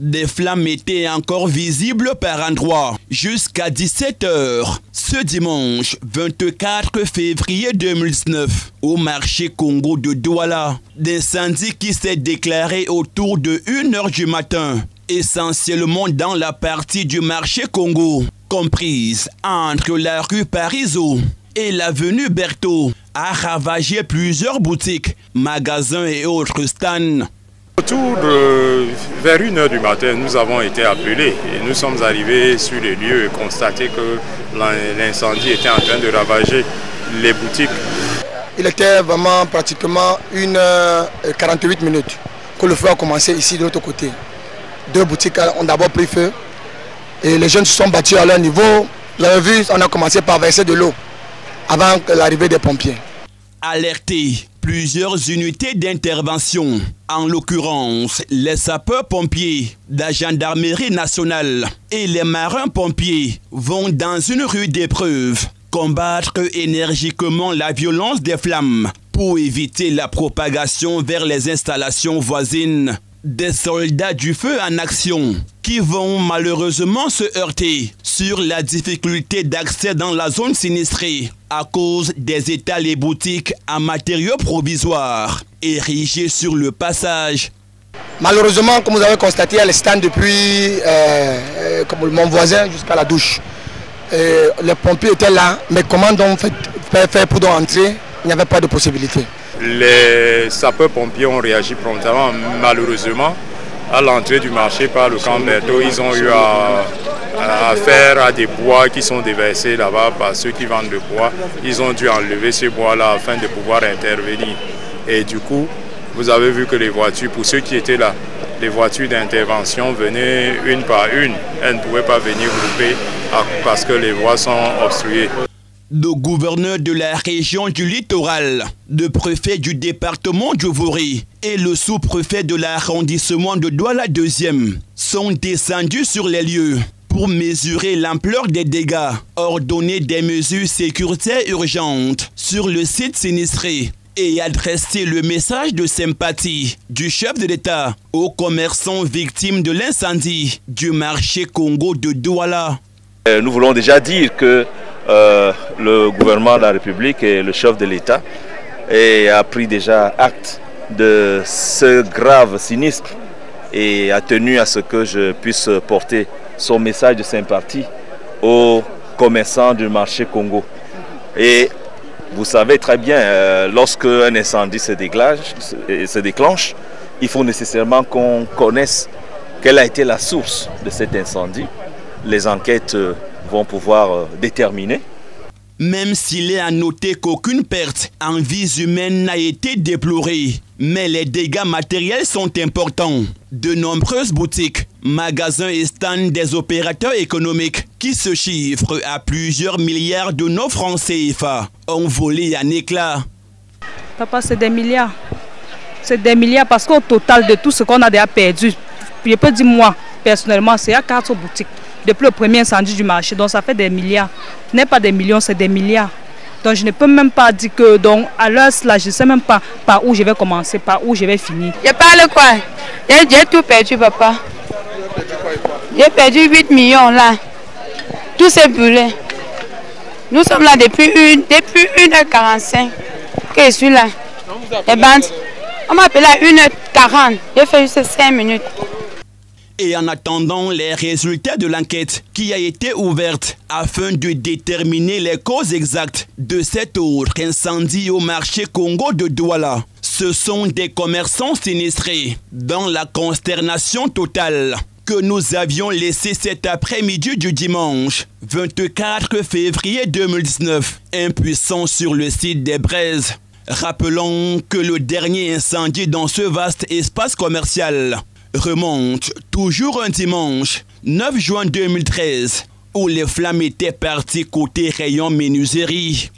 Des flammes étaient encore visibles par endroits jusqu'à 17 h ce dimanche 24 février 2019 au marché Congo de Douala. D'incendie qui s'est déclaré autour de 1 h du matin, essentiellement dans la partie du marché Congo, comprise entre la rue Parizeau et l'avenue Berthaud, a ravagé plusieurs boutiques, magasins et autres stands. Autour vers 1 h du matin, nous avons été appelés et nous sommes arrivés sur les lieux et constaté que l'incendie était en train de ravager les boutiques. Il était vraiment pratiquement 1 h 48 minutes que le feu a commencé ici de l'autre côté. 2 boutiques ont d'abord pris feu et les jeunes se sont battus à leur niveau. Vous avez vu, on a commencé par verser de l'eau avant l'arrivée des pompiers. Alertés, plusieurs unités d'intervention, en l'occurrence les sapeurs-pompiers, la gendarmerie nationale et les marins-pompiers, vont dans une rue d'épreuve combattre énergiquement la violence des flammes pour éviter la propagation vers les installations voisines. Des soldats du feu en action qui vont malheureusement se heurter sur la difficulté d'accès dans la zone sinistrée à cause des étals et boutiques en matériaux provisoires érigés sur le passage. Malheureusement, comme vous avez constaté, il y a les stands depuis mon voisin jusqu'à la douche. Les pompiers étaient là, mais comment donc faire pour entrer? Il n'y avait pas de possibilité. Les sapeurs-pompiers ont réagi promptement. Malheureusement, à l'entrée du marché par le camp Berthaud, ils ont eu affaire à des bois qui sont déversés là-bas par ceux qui vendent le bois. Ils ont dû enlever ces bois-là afin de pouvoir intervenir. Et du coup, vous avez vu que les voitures, pour ceux qui étaient là, les voitures d'intervention venaient une par une. Elles ne pouvaient pas venir grouper parce que les voies sont obstruées. Le gouverneur de la région du littoral, le préfet du département du Voré et le sous-préfet de l'arrondissement de Douala 2e sont descendus sur les lieux pour mesurer l'ampleur des dégâts, ordonner des mesures sécuritaires urgentes sur le site sinistré et adresser le message de sympathie du chef de l'État aux commerçants victimes de l'incendie du marché Congo de Douala. Nous voulons déjà dire que le gouvernement de la République et le chef de l'État a pris déjà acte de ce grave sinistre et a tenu à ce que je puisse porter son message de sympathie aux commerçants du marché Congo. Et vous savez très bien, lorsque un incendie se déclenche, il faut nécessairement qu'on connaisse quelle a été la source de cet incendie. Les enquêtes vont pouvoir déterminer. Même s'il est à noter qu'aucune perte en vies humaines n'a été déplorée, mais les dégâts matériels sont importants. De nombreuses boutiques, magasins et stands des opérateurs économiques qui se chiffrent à plusieurs milliards de nos francs CFA ont volé en éclats. Papa, c'est des milliards. C'est des milliards parce qu'au total de tout ce qu'on a déjà perdu, je peux dire moi, personnellement, c'est à 4 boutiques. Depuis le premier incendie du marché, donc ça fait des milliards. Ce n'est pas des millions, c'est des milliards. Donc je ne peux même pas dire que, donc à l'heure là, je ne sais même pas par où je vais commencer, par où je vais finir. Je parle quoi? J'ai tout perdu, papa. J'ai perdu 8 millions là. Tout s'est brûlé. Nous sommes là depuis 1 h 45 que je suis là. Les bandes, on m'a appelé à 1 h 40. J'ai fait juste 5 minutes. Et en attendant les résultats de l'enquête qui a été ouverte afin de déterminer les causes exactes de cet autre incendie au marché Congo de Douala, ce sont des commerçants sinistrés dans la consternation totale que nous avions laissé cet après-midi du dimanche 24 février 2019, impuissants sur le site des Braises. Rappelons que le dernier incendie dans ce vaste espace commercial remonte toujours un dimanche 9 juin 2013 où les flammes étaient parties côté rayon menuiserie.